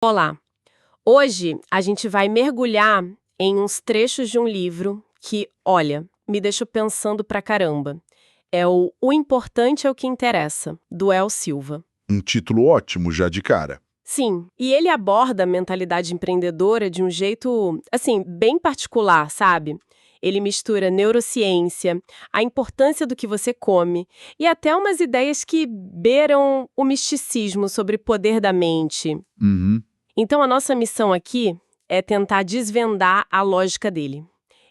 Olá! Hoje a gente vai mergulhar em uns trechos de um livro que, olha, me deixou pensando pra caramba. É O Importante é o que Interessa, do El Silva. Um título ótimo já de cara. Sim, e ele aborda a mentalidade empreendedora de um jeito, assim, bem particular, sabe? Ele mistura neurociência, a importância do que você come e até umas ideias que beiram o misticismo sobre o poder da mente. Uhum. Então, a nossa missão aqui é tentar desvendar a lógica dele.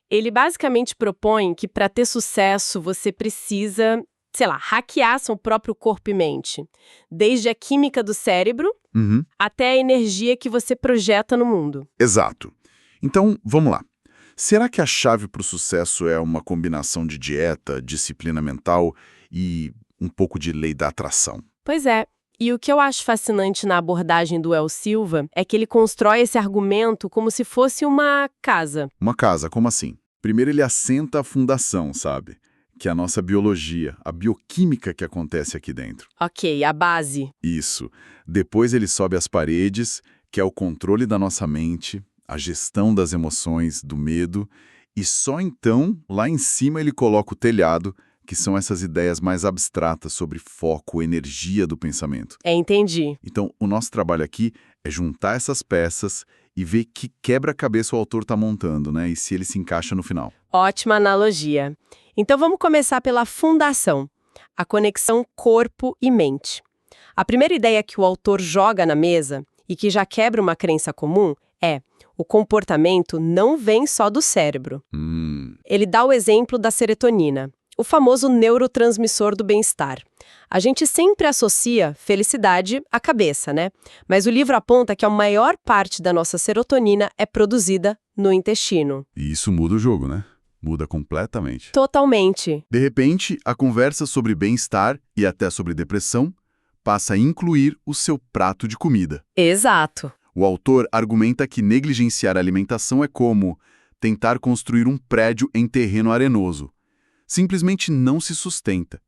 Ele basicamente propõe que para ter sucesso você precisa, sei lá, hackear seu próprio corpo e mente. Desde a química do cérebro Uhum. até a energia que você projeta no mundo. Exato. Então, vamos lá. Será que a chave para o sucesso é uma combinação de dieta, disciplina mental e um pouco de lei da atração? Pois é. E o que eu acho fascinante na abordagem do El Silva é que ele constrói esse argumento como se fosse uma casa. Uma casa, como assim? Primeiro ele assenta a fundação, sabe? Que é a nossa biologia, a bioquímica que acontece aqui dentro. Ok, a base. Isso. Depois ele sobe as paredes, que é o controle da nossa mente, a gestão das emoções, do medo, e só então, lá em cima, ele coloca o telhado, que são essas ideias mais abstratas sobre foco, energia do pensamento. Entendi. Então, o nosso trabalho aqui é juntar essas peças e ver que quebra-cabeça o autor está montando, né? E se ele se encaixa no final. Ótima analogia. Então vamos começar pela fundação, a conexão corpo e mente. A primeira ideia que o autor joga na mesa, e que já quebra uma crença comum, é: o comportamento não vem só do cérebro. Ele dá o exemplo da serotonina, o famoso neurotransmissor do bem-estar. A gente sempre associa felicidade à cabeça, né? Mas o livro aponta que a maior parte da nossa serotonina é produzida no intestino. E isso muda o jogo, né? Muda completamente. Totalmente. De repente, a conversa sobre bem-estar e até sobre depressão passa a incluir o seu prato de comida. Exato. O autor argumenta que negligenciar a alimentação é como tentar construir um prédio em terreno arenoso. Simplesmente não se sustenta.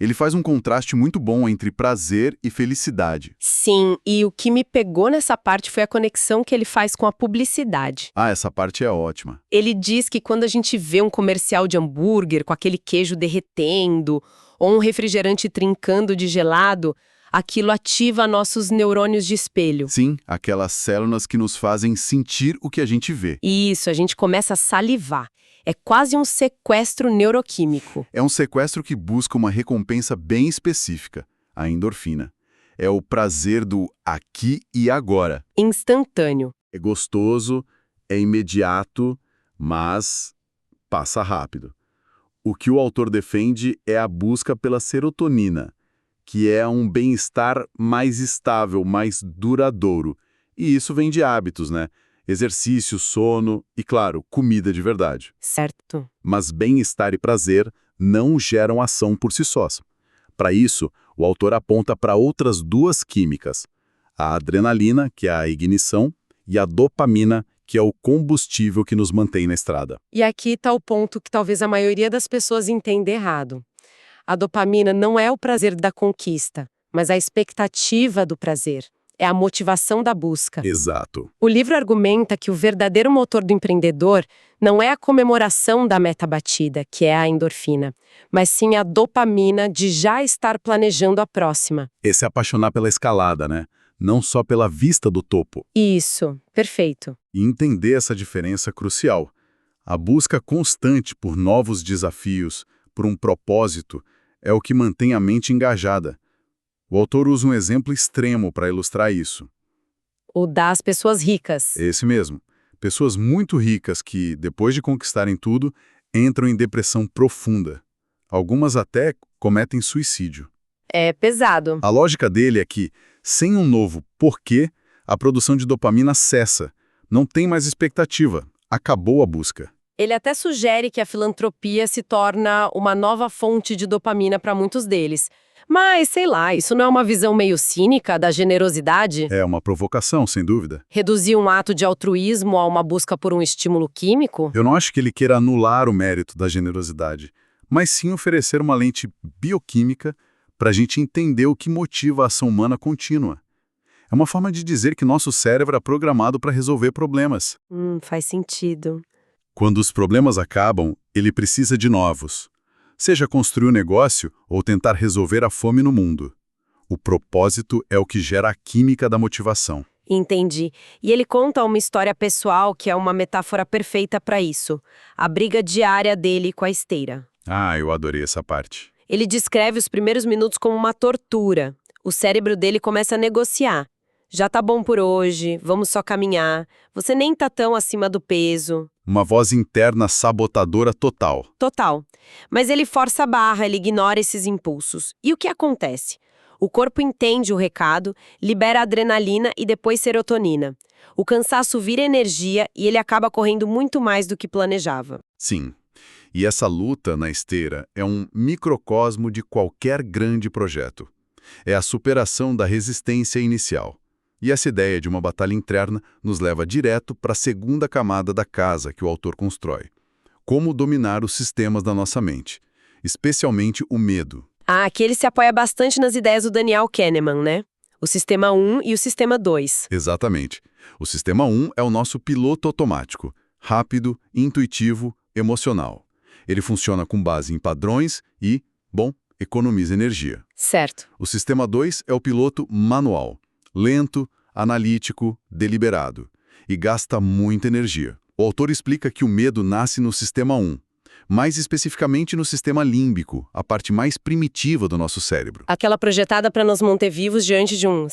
Ele faz um contraste muito bom entre prazer e felicidade. Sim, e o que me pegou nessa parte foi a conexão que ele faz com a publicidade. Ah, essa parte é ótima. Ele diz que quando a gente vê um comercial de hambúrguer com aquele queijo derretendo ou um refrigerante trincando de gelado, aquilo ativa nossos neurônios de espelho. Sim, aquelas células que nos fazem sentir o que a gente vê. Isso, a gente começa a salivar. É quase um sequestro neuroquímico. É um sequestro que busca uma recompensa bem específica, a endorfina. É o prazer do aqui e agora. Instantâneo. É gostoso, é imediato, mas passa rápido. O que o autor defende é a busca pela serotonina, que é um bem-estar mais estável, mais duradouro. E isso vem de hábitos, né? Exercício, sono e, claro, comida de verdade. Certo. Mas bem-estar e prazer não geram ação por si sós. Para isso, o autor aponta para outras duas químicas, a adrenalina, que é a ignição, e a dopamina, que é o combustível que nos mantém na estrada. E aqui está o ponto que talvez a maioria das pessoas entenda errado. A dopamina não é o prazer da conquista, mas a expectativa do prazer. É a motivação da busca. Exato. O livro argumenta que o verdadeiro motor do empreendedor não é a comemoração da meta batida, que é a endorfina, mas sim a dopamina de já estar planejando a próxima. Esse é apaixonar pela escalada, né? Não só pela vista do topo. Isso, perfeito. E entender essa diferença é crucial. A busca constante por novos desafios, por um propósito, é o que mantém a mente engajada. O autor usa um exemplo extremo para ilustrar isso. O das pessoas ricas. Esse mesmo. Pessoas muito ricas que, depois de conquistarem tudo, entram em depressão profunda. Algumas até cometem suicídio. É pesado. A lógica dele é que, sem um novo porquê, a produção de dopamina cessa. Não tem mais expectativa. Acabou a busca. Ele até sugere que a filantropia se torna uma nova fonte de dopamina para muitos deles. Mas, sei lá, isso não é uma visão meio cínica da generosidade? É uma provocação, sem dúvida. Reduzir um ato de altruísmo a uma busca por um estímulo químico? Eu não acho que ele queira anular o mérito da generosidade, mas sim oferecer uma lente bioquímica para a gente entender o que motiva a ação humana contínua. É uma forma de dizer que nosso cérebro é programado para resolver problemas. Faz sentido. Quando os problemas acabam, ele precisa de novos. Seja construir um negócio ou tentar resolver a fome no mundo. O propósito é o que gera a química da motivação. Entendi. E ele conta uma história pessoal que é uma metáfora perfeita para isso. A briga diária dele com a esteira. Ah, eu adorei essa parte. Ele descreve os primeiros minutos como uma tortura. O cérebro dele começa a negociar. Já tá bom por hoje, vamos só caminhar. Você nem tá tão acima do peso. Uma voz interna sabotadora total. Total. Mas ele força a barra, ele ignora esses impulsos. E o que acontece? O corpo entende o recado, libera adrenalina e depois serotonina. O cansaço vira energia e ele acaba correndo muito mais do que planejava. Sim. E essa luta na esteira é um microcosmo de qualquer grande projeto. É a superação da resistência inicial. E essa ideia de uma batalha interna nos leva direto para a segunda camada da casa que o autor constrói. Como dominar os sistemas da nossa mente, especialmente o medo. Aqui ele se apoia bastante nas ideias do Daniel Kahneman, né? O sistema 1 e o sistema 2. Exatamente. O sistema 1 é o nosso piloto automático, rápido, intuitivo, emocional. Ele funciona com base em padrões e, economiza energia. Certo. O sistema 2 é o piloto manual, lento, analítico, deliberado, e gasta muita energia. O autor explica que o medo nasce no sistema 1, mais especificamente no sistema límbico, a parte mais primitiva do nosso cérebro. Aquela projetada para nos manter vivos diante de um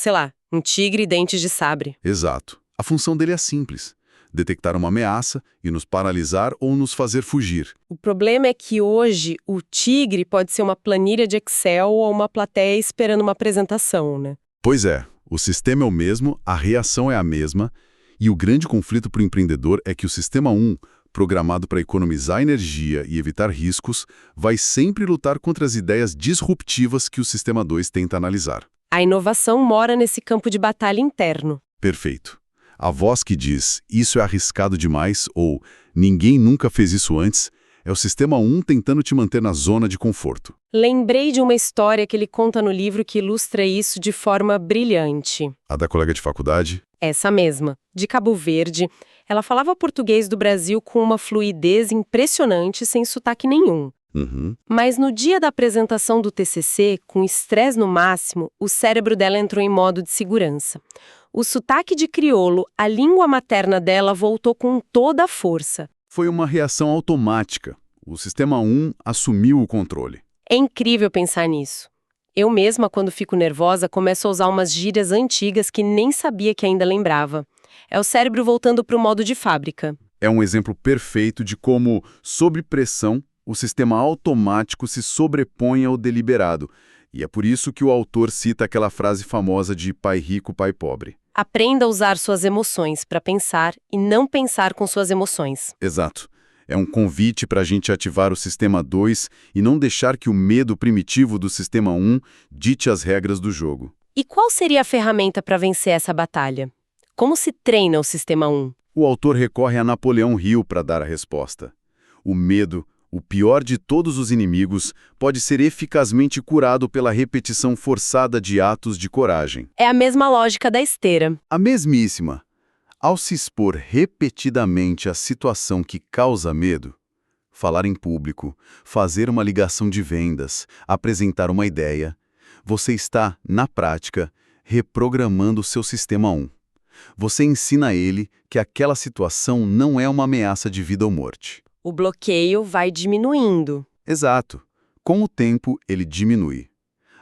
tigre e dentes de sabre. Exato. A função dele é simples: detectar uma ameaça e nos paralisar ou nos fazer fugir. O problema é que hoje o tigre pode ser uma planilha de Excel ou uma plateia esperando uma apresentação, né? Pois é, o sistema é o mesmo, a reação é a mesma, e o grande conflito para o empreendedor é que o sistema 1, programado para economizar energia e evitar riscos, vai sempre lutar contra as ideias disruptivas que o sistema 2 tenta analisar. A inovação mora nesse campo de batalha interno. Perfeito. A voz que diz, isso é arriscado demais, ou ninguém nunca fez isso antes, é o sistema 1 tentando te manter na zona de conforto. Lembrei de uma história que ele conta no livro que ilustra isso de forma brilhante. A da colega de faculdade? Essa mesma, de Cabo Verde. Ela falava português do Brasil com uma fluidez impressionante, sem sotaque nenhum. Mas no dia da apresentação do TCC, com estresse no máximo, o cérebro dela entrou em modo de segurança. O sotaque de crioulo, a língua materna dela, voltou com toda a força. Foi uma reação automática. O sistema 1 assumiu o controle. É incrível pensar nisso. Eu mesma, quando fico nervosa, começo a usar umas gírias antigas que nem sabia que ainda lembrava. É o cérebro voltando para o modo de fábrica. É um exemplo perfeito de como, sob pressão, o sistema automático se sobrepõe ao deliberado. E é por isso que o autor cita aquela frase famosa de pai rico, pai pobre. Aprenda a usar suas emoções para pensar e não pensar com suas emoções. Exato. É um convite para a gente ativar o sistema 2 e não deixar que o medo primitivo do sistema 1 dite as regras do jogo. E qual seria a ferramenta para vencer essa batalha? Como se treina o sistema 1? O autor recorre a Napoleão Hill para dar a resposta. O medo, o pior de todos os inimigos, pode ser eficazmente curado pela repetição forçada de atos de coragem. É a mesma lógica da esteira. A mesmíssima. Ao se expor repetidamente à situação que causa medo, falar em público, fazer uma ligação de vendas, apresentar uma ideia, você está, na prática, reprogramando seu sistema 1. Você ensina a ele que aquela situação não é uma ameaça de vida ou morte. O bloqueio vai diminuindo. Exato. Com o tempo, ele diminui.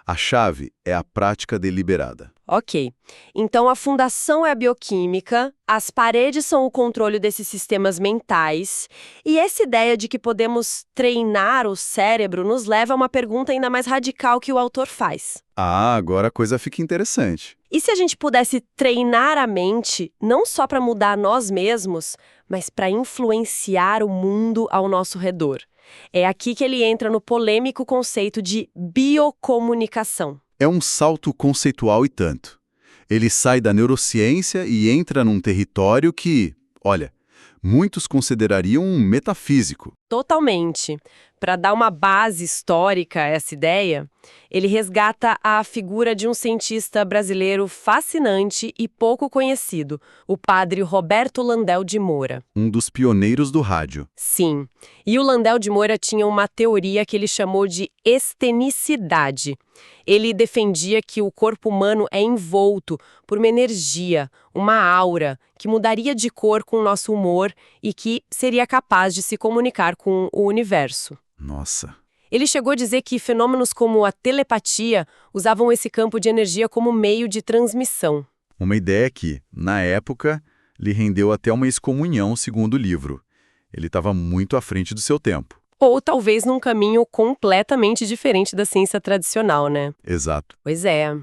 A chave é a prática deliberada. Ok. Então a fundação é a bioquímica, as paredes são o controle desses sistemas mentais, e essa ideia de que podemos treinar o cérebro nos leva a uma pergunta ainda mais radical que o autor faz. Ah, agora a coisa fica interessante. E se a gente pudesse treinar a mente, não só para mudar nós mesmos, mas para influenciar o mundo ao nosso redor? É aqui que ele entra no polêmico conceito de biocomunicação. É um salto conceitual e tanto. Ele sai da neurociência e entra num território que, olha, muitos considerariam metafísico. Totalmente. Para dar uma base histórica a essa ideia, ele resgata a figura de um cientista brasileiro fascinante e pouco conhecido, o padre Roberto Landel de Moura. Um dos pioneiros do rádio. Sim. E o Landel de Moura tinha uma teoria que ele chamou de estenicidade. Ele defendia que o corpo humano é envolto por uma energia, uma aura, que mudaria de cor com o nosso humor e que seria capaz de se comunicar com o universo. Nossa. Ele chegou a dizer que fenômenos como a telepatia usavam esse campo de energia como meio de transmissão. Uma ideia que, na época, lhe rendeu até uma excomunhão, segundo o livro. Ele estava muito à frente do seu tempo. Ou talvez num caminho completamente diferente da ciência tradicional, né? Exato. Pois é.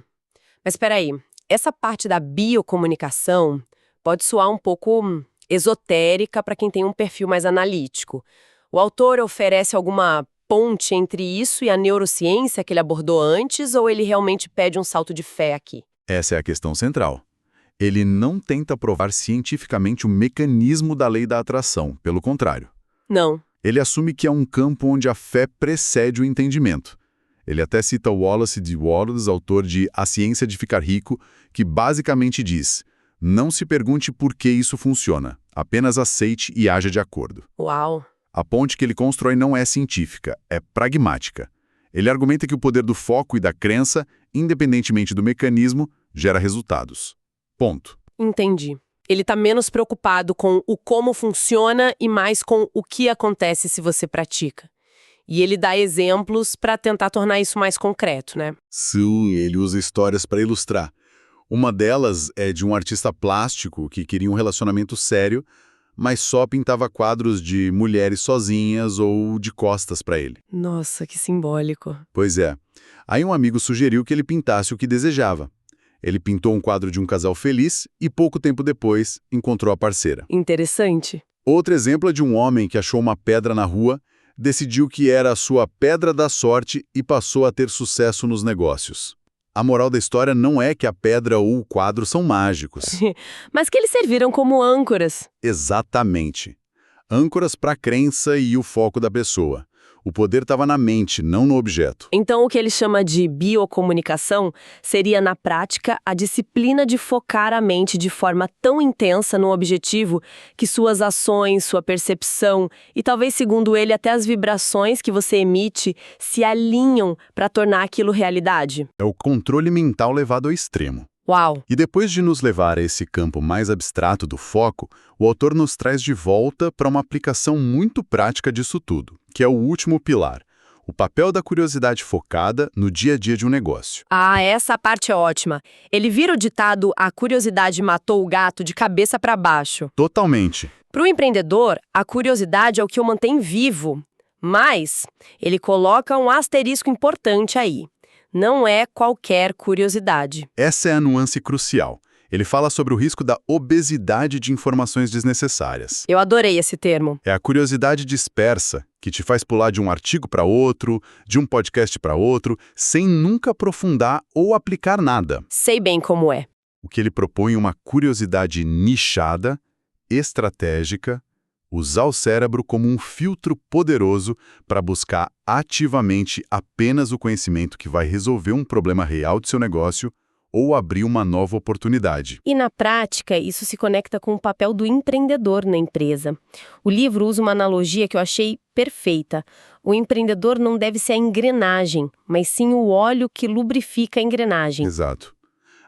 Mas espera aí, essa parte da biocomunicação pode soar um pouco esotérica para quem tem um perfil mais analítico. O autor oferece alguma ponte entre isso e a neurociência que ele abordou antes, ou ele realmente pede um salto de fé aqui? Essa é a questão central. Ele não tenta provar cientificamente o mecanismo da lei da atração, pelo contrário. Não. Ele assume que é um campo onde a fé precede o entendimento. Ele até cita Wallace D. Wallace, autor de A Ciência de Ficar Rico, que basicamente diz: não se pergunte por que isso funciona, apenas aceite e haja de acordo. Uau! A ponte que ele constrói não é científica, é pragmática. Ele argumenta que o poder do foco e da crença, independentemente do mecanismo, gera resultados. Ponto. Entendi. Ele está menos preocupado com o como funciona e mais com o que acontece se você pratica. E ele dá exemplos para tentar tornar isso mais concreto, né? Sim, ele usa histórias para ilustrar. Uma delas é de um artista plástico que queria um relacionamento sério, mas só pintava quadros de mulheres sozinhas ou de costas para ele. Nossa, que simbólico. Pois é. Aí um amigo sugeriu que ele pintasse o que desejava. Ele pintou um quadro de um casal feliz e pouco tempo depois encontrou a parceira. Interessante. Outro exemplo é de um homem que achou uma pedra na rua, decidiu que era a sua pedra da sorte e passou a ter sucesso nos negócios. A moral da história não é que a pedra ou o quadro são mágicos. Mas que eles serviram como âncoras. Exatamente. Âncoras para a crença e o foco da pessoa. O poder estava na mente, não no objeto. Então, o que ele chama de biocomunicação seria, na prática, a disciplina de focar a mente de forma tão intensa no objetivo que suas ações, sua percepção e talvez, segundo ele, até as vibrações que você emite se alinham para tornar aquilo realidade. É o controle mental levado ao extremo. Uau! E depois de nos levar a esse campo mais abstrato do foco, o autor nos traz de volta para uma aplicação muito prática disso tudo, que é o último pilar, o papel da curiosidade focada no dia a dia de um negócio. Ah, essa parte é ótima. Ele vira o ditado "a curiosidade matou o gato de cabeça para baixo". Totalmente. Para o empreendedor, a curiosidade é o que o mantém vivo, mas ele coloca um asterisco importante aí. Não é qualquer curiosidade. Essa é a nuance crucial. Ele fala sobre o risco da obesidade de informações desnecessárias. Eu adorei esse termo. É a curiosidade dispersa, que te faz pular de um artigo para outro, de um podcast para outro, sem nunca aprofundar ou aplicar nada. Sei bem como é. O que ele propõe é uma curiosidade nichada, estratégica, usar o cérebro como um filtro poderoso para buscar ativamente apenas o conhecimento que vai resolver um problema real de seu negócio ou abrir uma nova oportunidade. E na prática, isso se conecta com o papel do empreendedor na empresa. O livro usa uma analogia que eu achei perfeita. O empreendedor não deve ser a engrenagem, mas sim o óleo que lubrifica a engrenagem. Exato.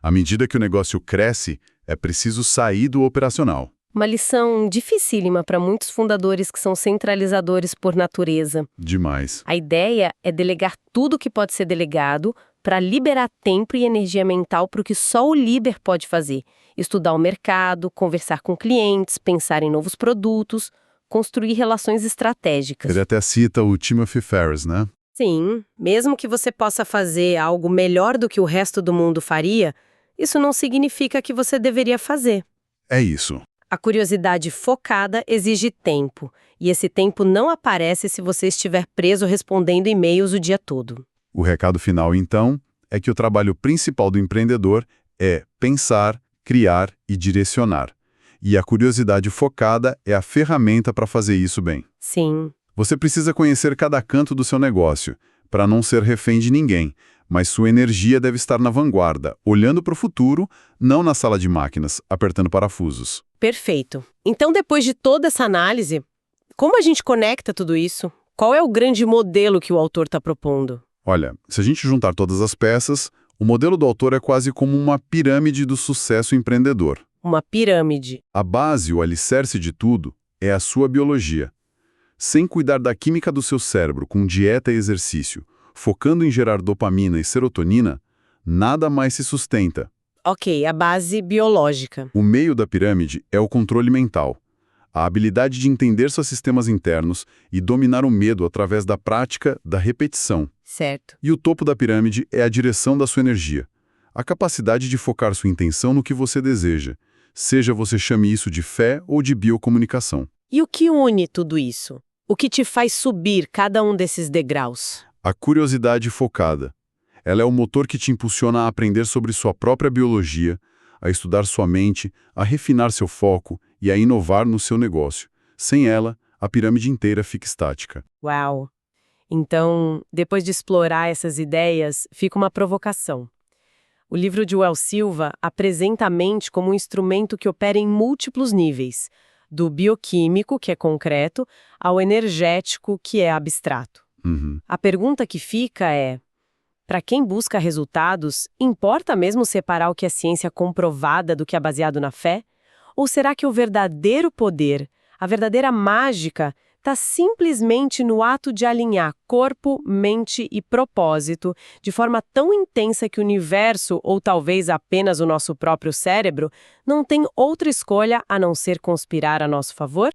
À medida que o negócio cresce, é preciso sair do operacional. Uma lição dificílima para muitos fundadores que são centralizadores por natureza. Demais. A ideia é delegar tudo que pode ser delegado para liberar tempo e energia mental para o que só o líder pode fazer. Estudar o mercado, conversar com clientes, pensar em novos produtos, construir relações estratégicas. Ele até cita o Timothy Ferriss, né? Sim, mesmo que você possa fazer algo melhor do que o resto do mundo faria, isso não significa que você deveria fazer. É isso. A curiosidade focada exige tempo, e esse tempo não aparece se você estiver preso respondendo e-mails o dia todo. O recado final, então, é que o trabalho principal do empreendedor é pensar, criar e direcionar. E a curiosidade focada é a ferramenta para fazer isso bem. Sim. Você precisa conhecer cada canto do seu negócio, para não ser refém de ninguém, mas sua energia deve estar na vanguarda, olhando para o futuro, não na sala de máquinas, apertando parafusos. Perfeito. Então, depois de toda essa análise, como a gente conecta tudo isso? Qual é o grande modelo que o autor está propondo? Olha, se a gente juntar todas as peças, o modelo do autor é quase como uma pirâmide do sucesso empreendedor. Uma pirâmide. A base, o alicerce de tudo, é a sua biologia. Sem cuidar da química do seu cérebro com dieta e exercício, focando em gerar dopamina e serotonina, nada mais se sustenta. Ok, a base biológica. O meio da pirâmide é o controle mental. A habilidade de entender seus sistemas internos e dominar o medo através da prática, da repetição. Certo. E o topo da pirâmide é a direção da sua energia. A capacidade de focar sua intenção no que você deseja, seja você chame isso de fé ou de biocomunicação. E o que une tudo isso? O que te faz subir cada um desses degraus? A curiosidade focada. Ela é o motor que te impulsiona a aprender sobre sua própria biologia, a estudar sua mente, a refinar seu foco e a inovar no seu negócio. Sem ela, a pirâmide inteira fica estática. Uau! Então, depois de explorar essas ideias, fica uma provocação. O livro de Well Silva apresenta a mente como um instrumento que opera em múltiplos níveis, do bioquímico, que é concreto, ao energético, que é abstrato. A pergunta que fica é: para quem busca resultados, importa mesmo separar o que é ciência comprovada do que é baseado na fé? Ou será que o verdadeiro poder, a verdadeira mágica, está simplesmente no ato de alinhar corpo, mente e propósito de forma tão intensa que o universo, ou talvez apenas o nosso próprio cérebro, não tem outra escolha a não ser conspirar a nosso favor?